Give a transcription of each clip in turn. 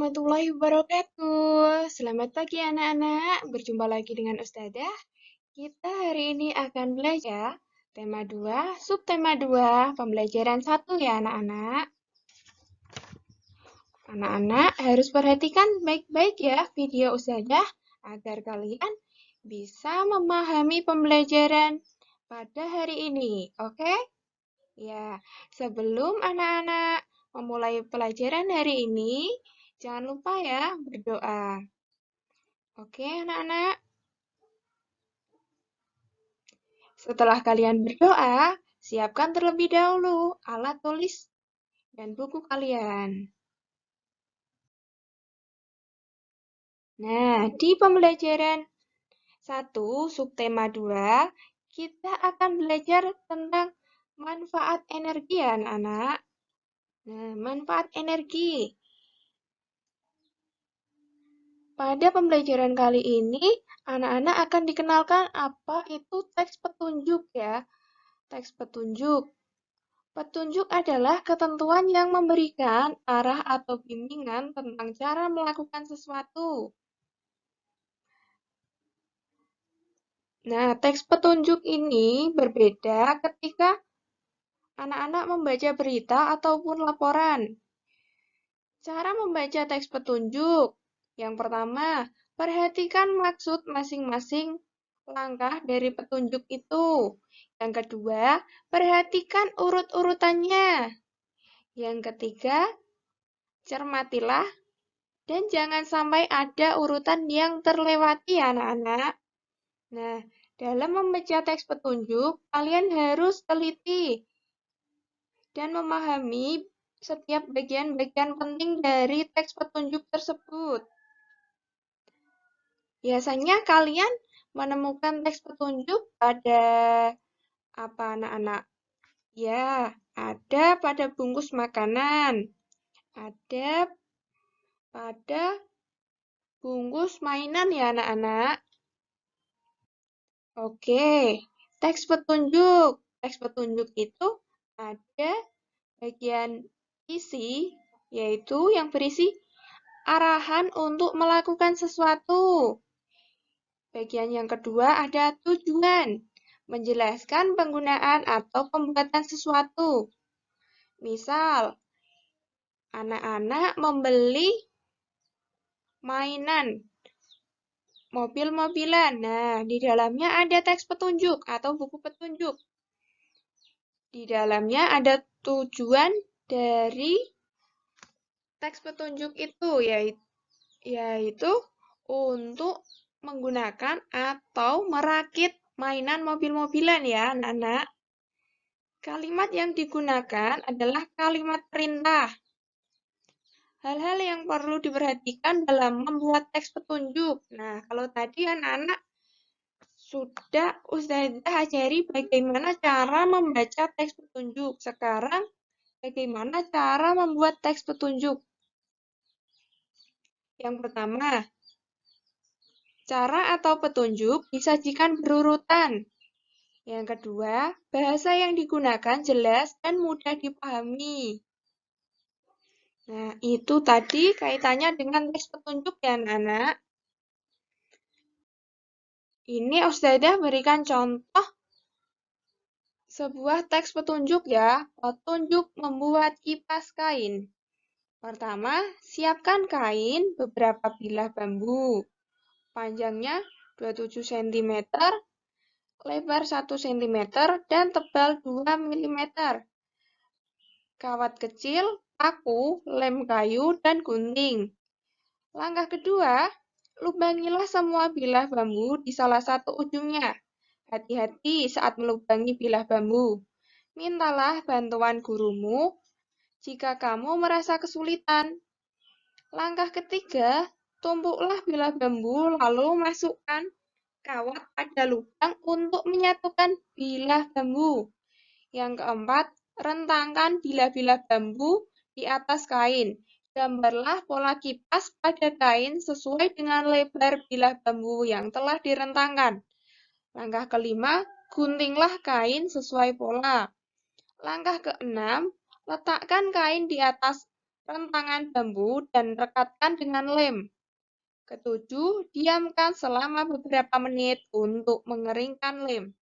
warahmatullahi wabarakatuh. Selamat pagi anak-anak, berjumpa lagi dengan Ustazah. Kita hari ini akan belajar tema 2, subtema 2, pembelajaran 1 ya anak-anak. Anak-anak harus perhatikan baik-baik ya video Ustazah agar kalian bisa memahami pembelajaran pada hari ini. Oke? Ya, sebelum anak-anak memulai pelajaran hari ini, jangan lupa ya berdoa. Oke, anak-anak. Setelah kalian berdoa, siapkan terlebih dahulu alat tulis dan buku kalian. Nah, di pembelajaran 1 subtema 2, kita akan belajar tentang manfaat energi ya anak-anak. Nah, manfaat energi. Pada pembelajaran kali ini, anak-anak akan dikenalkan apa itu teks petunjuk ya. Teks petunjuk. Petunjuk adalah ketentuan yang memberikan arah atau bimbingan tentang cara melakukan sesuatu. Nah, teks petunjuk ini berbeda ketika anak-anak membaca berita ataupun laporan. Cara membaca teks petunjuk. Yang pertama, perhatikan maksud masing-masing langkah dari petunjuk itu. Yang kedua, perhatikan urut-urutannya. Yang ketiga, cermatilah dan jangan sampai ada urutan yang terlewati anak-anak. Nah, dalam membaca teks petunjuk, kalian harus teliti dan memahami setiap bagian-bagian penting dari teks petunjuk tersebut. Biasanya kalian menemukan teks petunjuk pada apa anak-anak? Ya, ada pada bungkus makanan, ada pada bungkus mainan ya anak-anak. Oke, teks petunjuk. Teks petunjuk itu ada bagian isi, yaitu yang berisi arahan untuk melakukan sesuatu. Bagian yang kedua ada tujuan, menjelaskan penggunaan atau pembuatan sesuatu. Misal, anak-anak membeli mainan mobil-mobilan. Nah, di dalamnya ada teks petunjuk atau buku petunjuk. Di dalamnya ada tujuan dari teks petunjuk itu, yaitu untuk menggunakan atau merakit mainan mobil-mobilan ya, anak-anak. Kalimat yang digunakan adalah kalimat perintah. Hal-hal yang perlu diperhatikan dalam membuat teks petunjuk. Nah, kalau tadi anak-anak sudah Ustazah ajari bagaimana cara membaca teks petunjuk. Sekarang, bagaimana cara membuat teks petunjuk? Yang pertama, cara atau petunjuk disajikan berurutan. Yang kedua, bahasa yang digunakan jelas dan mudah dipahami. Nah, itu tadi kaitannya dengan teks petunjuk ya, anak-anak. Ini Ustazah berikan contoh sebuah teks petunjuk ya. Petunjuk membuat kipas kain. Pertama, siapkan kain beberapa bilah bambu. Panjangnya 27 cm, lebar 1 cm, dan tebal 2 mm. Kawat kecil, paku, lem kayu, dan gunting. Langkah kedua, lubangilah semua bilah bambu di salah satu ujungnya. Hati-hati saat melubangi bilah bambu. Mintalah bantuan gurumu jika kamu merasa kesulitan. Langkah ketiga, tumpuklah bilah bambu lalu masukkan kawat pada lubang untuk menyatukan bilah bambu. Yang keempat, rentangkan bilah-bilah bambu di atas kain. Gambarlah pola kipas pada kain sesuai dengan lebar bilah bambu yang telah direntangkan. Langkah kelima, guntinglah kain sesuai pola. Langkah keenam, letakkan kain di atas rentangan bambu dan rekatkan dengan lem. Ketujuh, diamkan selama beberapa menit untuk mengeringkan lem.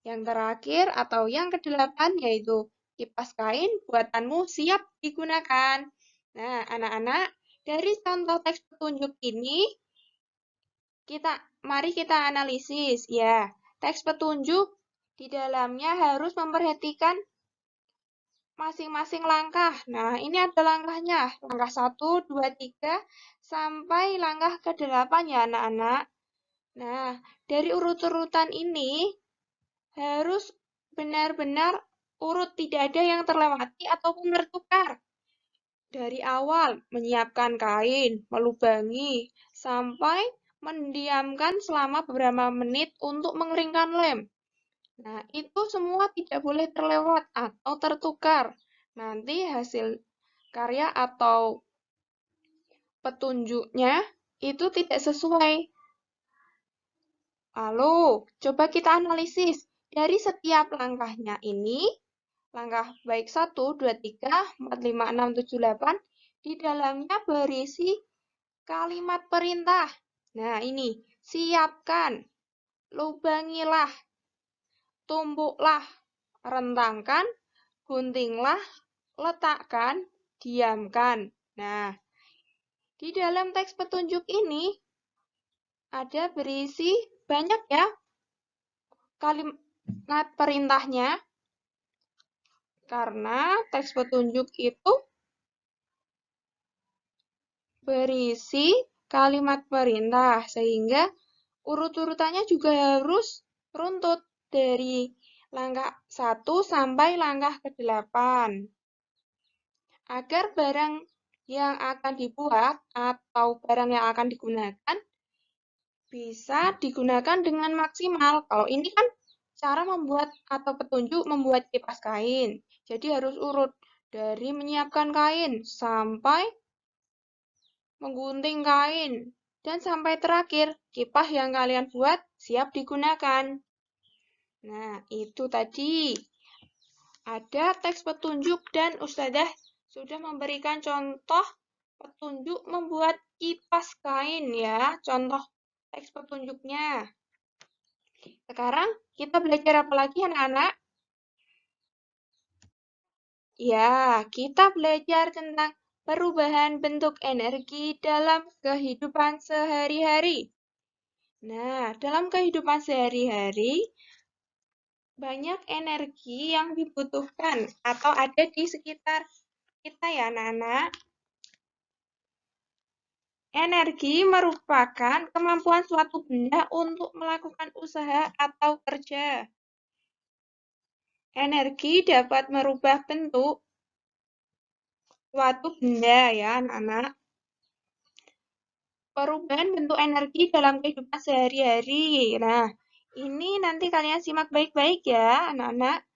Yang terakhir atau yang kedelapan yaitu kipas kain buatanmu siap digunakan. Nah, anak-anak, dari contoh teks petunjuk ini, mari kita analisis ya. Teks petunjuk di dalamnya harus memperhatikan masing-masing langkah. Nah, ini ada langkahnya. Langkah 1, 2, 3, sampai langkah ke-8 ya anak-anak. Nah, dari urut-urutan ini harus benar-benar urut, tidak ada yang terlewati ataupun tertukar. Dari awal, menyiapkan kain, melubangi, sampai mendiamkan selama beberapa menit untuk mengeringkan lem. Nah, itu semua tidak boleh terlewat atau tertukar. Nanti hasil karya atau petunjuknya itu tidak sesuai. Lalu, coba kita analisis. Dari setiap langkahnya ini, langkah baik 1, 2, 3, 4, 5, 6, 7, 8, di dalamnya berisi kalimat perintah. Nah, ini, siapkan, lubangilah, tumbuklah, rentangkan, guntinglah, letakkan, diamkan. Nah, di dalam teks petunjuk ini ada berisi banyak ya kalimat perintahnya, karena teks petunjuk itu berisi kalimat perintah, sehingga urut-urutannya juga harus runtut dari langkah 1 sampai langkah ke-8. Agar barang yang akan dibuat atau barang yang akan digunakan bisa digunakan dengan maksimal. Kalau ini kan cara membuat atau petunjuk membuat kipas kain. Jadi harus urut dari menyiapkan kain sampai menggunting kain. Dan sampai terakhir, kipas yang kalian buat siap digunakan. Nah, itu tadi. Ada teks petunjuk dan Ustadzah sudah memberikan contoh petunjuk membuat kipas kain ya, contoh teks petunjuknya. Sekarang kita belajar apa lagi anak-anak? Ya, kita belajar tentang perubahan bentuk energi dalam kehidupan sehari-hari. Nah, dalam kehidupan sehari-hari, banyak energi yang dibutuhkan atau ada di sekitar kita ya anak-anak. Energi merupakan kemampuan suatu benda untuk melakukan usaha atau kerja. Energi dapat merubah bentuk suatu benda ya anak-anak. Perubahan bentuk energi dalam kehidupan sehari-hari. Nah, ini nanti kalian simak baik-baik ya anak-anak.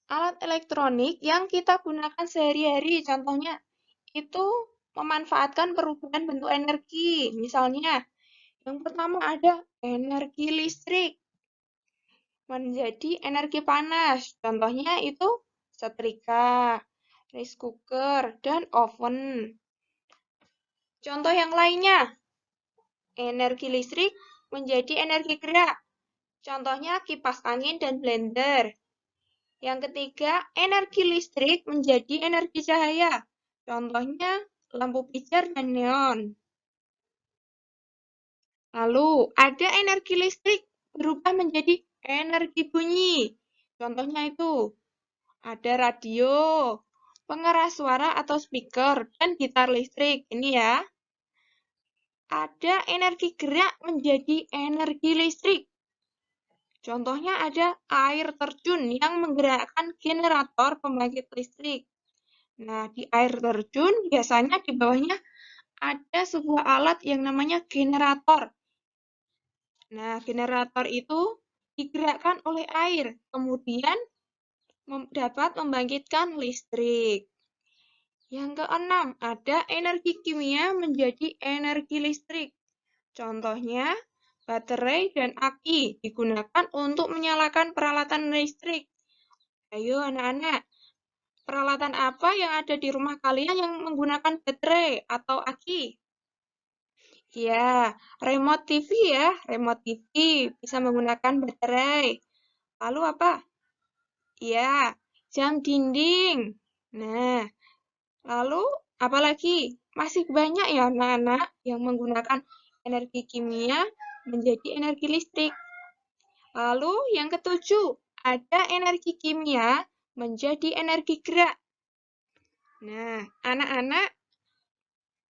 Alat elektronik yang kita gunakan sehari-hari, contohnya itu memanfaatkan perubahan bentuk energi. Misalnya, yang pertama ada energi listrik menjadi energi panas. Contohnya itu setrika, rice cooker, dan oven. Contoh yang lainnya, energi listrik menjadi energi gerak. Contohnya kipas angin dan blender. Yang ketiga, energi listrik menjadi energi cahaya. Contohnya lampu pijar dan neon. Lalu, ada energi listrik berubah menjadi energi bunyi. Contohnya itu, ada radio, pengeras suara atau speaker, dan gitar listrik. Ini ya. Ada energi gerak menjadi energi listrik. Contohnya ada air terjun yang menggerakkan generator pembangkit listrik. Nah, di air terjun biasanya di bawahnya ada sebuah alat yang namanya generator. Nah, generator itu digerakkan oleh air, kemudian dapat membangkitkan listrik. Yang keenam, ada energi kimia menjadi energi listrik. Contohnya, baterai dan aki digunakan untuk menyalakan peralatan listrik. Ayo anak-anak, Peralatan apa yang ada di rumah kalian yang menggunakan baterai atau aki? Ya, remote TV ya. Remote TV bisa menggunakan baterai. Lalu apa? Ya, jam dinding. Nah, lalu apalagi? Masih banyak ya anak-anak yang menggunakan energi kimia menjadi energi listrik. Lalu yang ketujuh, ada energi kimia menjadi energi gerak. Nah, anak-anak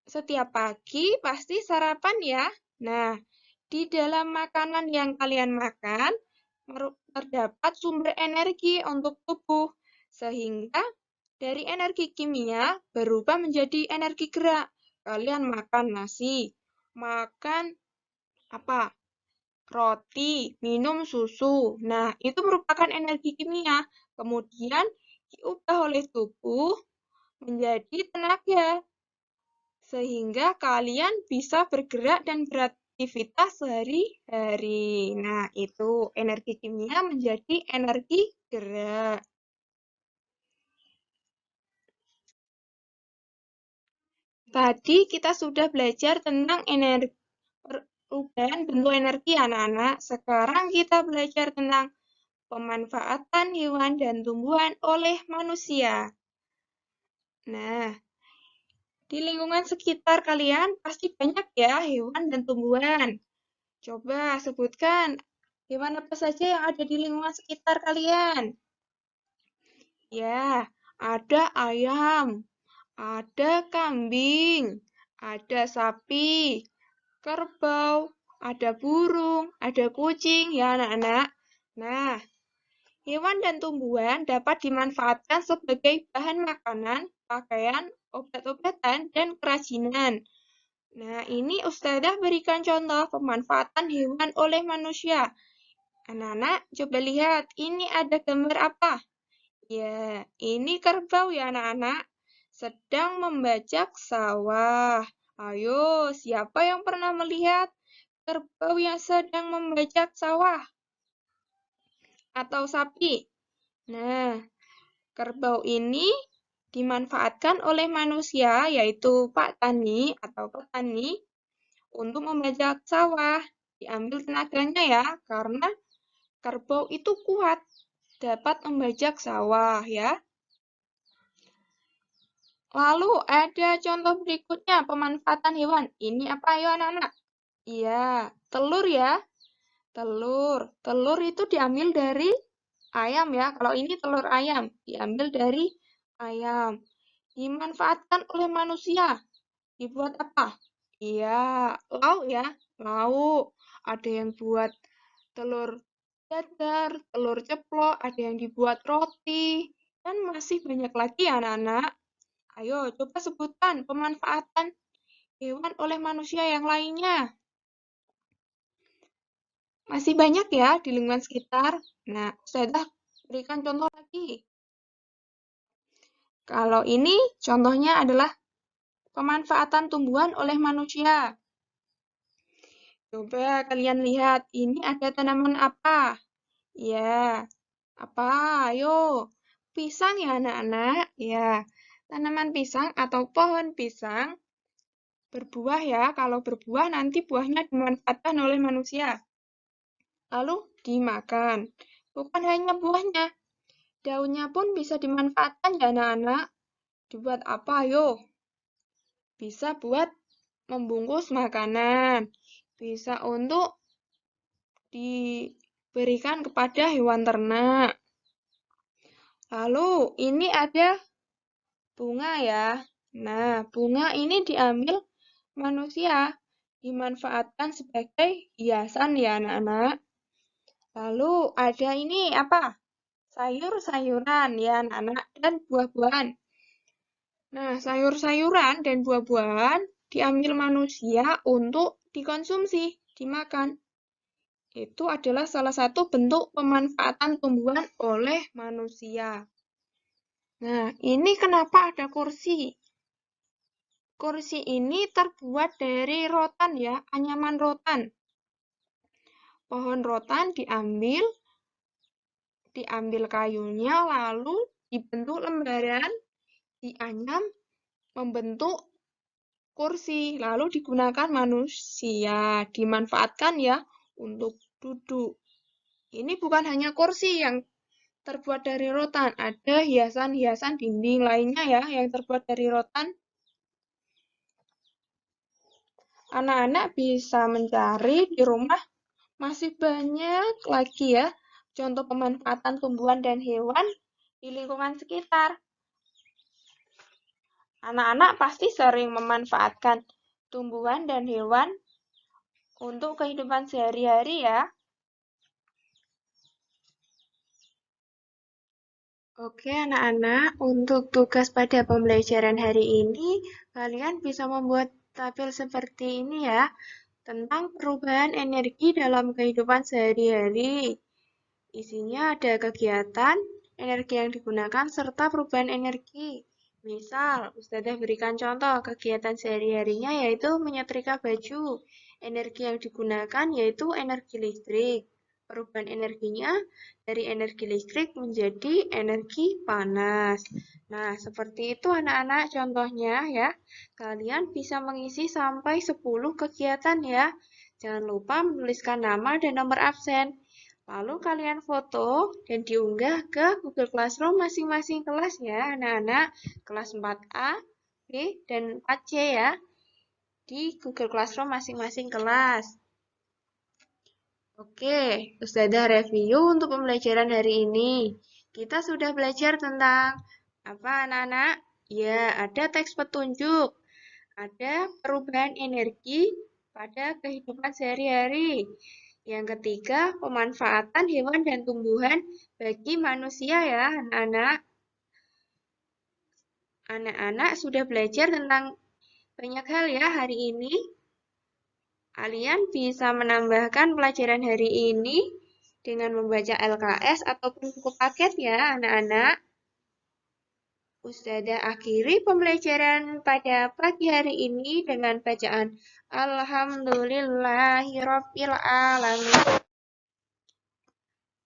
setiap pagi pasti sarapan ya. Nah, di dalam makanan yang kalian makan terdapat sumber energi untuk tubuh, sehingga dari energi kimia berubah menjadi energi gerak. Kalian makan nasi, makan apa? Roti, minum susu. Nah, itu merupakan energi kimia. Kemudian diubah oleh tubuh menjadi tenaga, sehingga kalian bisa bergerak dan beraktivitas sehari-hari. Nah, itu energi kimia menjadi energi gerak. Tadi kita sudah belajar tentang perubahan bentuk energi anak-anak. Sekarang kita belajar tentang pemanfaatan hewan dan tumbuhan oleh manusia. Nah, di lingkungan sekitar kalian pasti banyak ya hewan dan tumbuhan. Coba sebutkan hewan apa saja yang ada di lingkungan sekitar kalian. Ya, ada ayam, ada kambing, ada sapi, kerbau, ada burung, ada kucing ya anak-anak. Nah, hewan dan tumbuhan dapat dimanfaatkan sebagai bahan makanan, pakaian, obat-obatan, dan kerajinan. Nah, ini Ustazah berikan contoh pemanfaatan hewan oleh manusia. Anak-anak, coba lihat, ini ada gambar apa? Ya, ini kerbau ya anak-anak, sedang membajak sawah. Ayo, siapa yang pernah melihat kerbau yang sedang membajak sawah? Atau sapi? Nah, kerbau ini dimanfaatkan oleh manusia, yaitu Pak Tani atau petani, untuk membajak sawah. Diambil tenaganya ya, karena kerbau itu kuat, dapat membajak sawah ya. Lalu ada contoh berikutnya, pemanfaatan hewan. Ini apa ya anak-anak? Iya, telur ya. Telur. Telur itu diambil dari ayam ya. Kalau ini telur ayam, diambil dari ayam. Dimanfaatkan oleh manusia. Dibuat apa? Iya, lauk ya. Lauk. Ada yang buat telur dadar, telur ceplok, ada yang dibuat roti, dan masih banyak lagi anak-anak. Ayo, coba sebutkan pemanfaatan hewan oleh manusia yang lainnya. Masih banyak ya di lingkungan sekitar. Nah, Ustazah berikan contoh lagi. Kalau ini contohnya adalah pemanfaatan tumbuhan oleh manusia. Coba kalian lihat, ini ada tanaman apa? Ya, apa? Ayo, pisang ya anak-anak. Ya, tanaman pisang atau pohon pisang berbuah ya. Kalau berbuah nanti buahnya dimanfaatkan oleh manusia. Lalu dimakan. Bukan hanya buahnya, daunnya pun bisa dimanfaatkan ya anak-anak. Dibuat apa? Ayo. Bisa buat membungkus makanan. Bisa untuk diberikan kepada hewan ternak. Lalu ini ada bunga ya. Nah, bunga ini diambil manusia, dimanfaatkan sebagai hiasan ya anak-anak. Lalu ada ini apa? Sayur-sayuran ya anak-anak dan buah-buahan. Nah, sayur-sayuran dan buah-buahan diambil manusia untuk dikonsumsi, dimakan. Itu adalah salah satu bentuk pemanfaatan tumbuhan oleh manusia. Nah, ini kenapa ada kursi? Kursi ini terbuat dari rotan ya, anyaman rotan. Pohon rotan diambil kayunya lalu dibentuk lembaran, dianyam, membentuk kursi, lalu digunakan manusia, dimanfaatkan ya untuk duduk. Ini bukan hanya kursi yang terbuat dari rotan, ada hiasan-hiasan dinding lainnya ya yang terbuat dari rotan. Anak-anak bisa mencari di rumah masih banyak lagi ya contoh pemanfaatan tumbuhan dan hewan di lingkungan sekitar. Anak-anak pasti sering memanfaatkan tumbuhan dan hewan untuk kehidupan sehari-hari ya. Oke anak-anak, untuk tugas pada pembelajaran hari ini, kalian bisa membuat tabel seperti ini ya, tentang perubahan energi dalam kehidupan sehari-hari. Isinya ada kegiatan, energi yang digunakan, serta perubahan energi. Misal, Ustazah berikan contoh kegiatan sehari-harinya yaitu menyetrika baju. Energi yang digunakan yaitu energi listrik. Perubahan energinya dari energi listrik menjadi energi panas. Nah, seperti itu anak-anak contohnya ya. Kalian bisa mengisi sampai 10 kegiatan ya. Jangan lupa menuliskan nama dan nomor absen. Lalu kalian foto dan diunggah ke Google Classroom masing-masing kelas ya, anak-anak. Kelas 4A, B, dan 4C ya. Di Google Classroom masing-masing kelas. Oke, Ustazah review untuk pembelajaran hari ini. Kita sudah belajar tentang apa anak-anak? Ya, ada teks petunjuk. Ada perubahan energi pada kehidupan sehari-hari. Yang ketiga, pemanfaatan hewan dan tumbuhan bagi manusia ya, anak-anak. Anak-anak sudah belajar tentang banyak hal ya hari ini. Kalian bisa menambahkan pelajaran hari ini dengan membaca LKS ataupun buku paket ya, anak-anak. Ustazah akhiri pembelajaran pada pagi hari ini dengan bacaan Alhamdulillahirabbil alamin.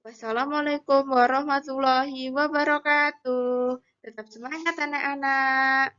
Wassalamualaikum warahmatullahi wabarakatuh. Tetap semangat anak-anak.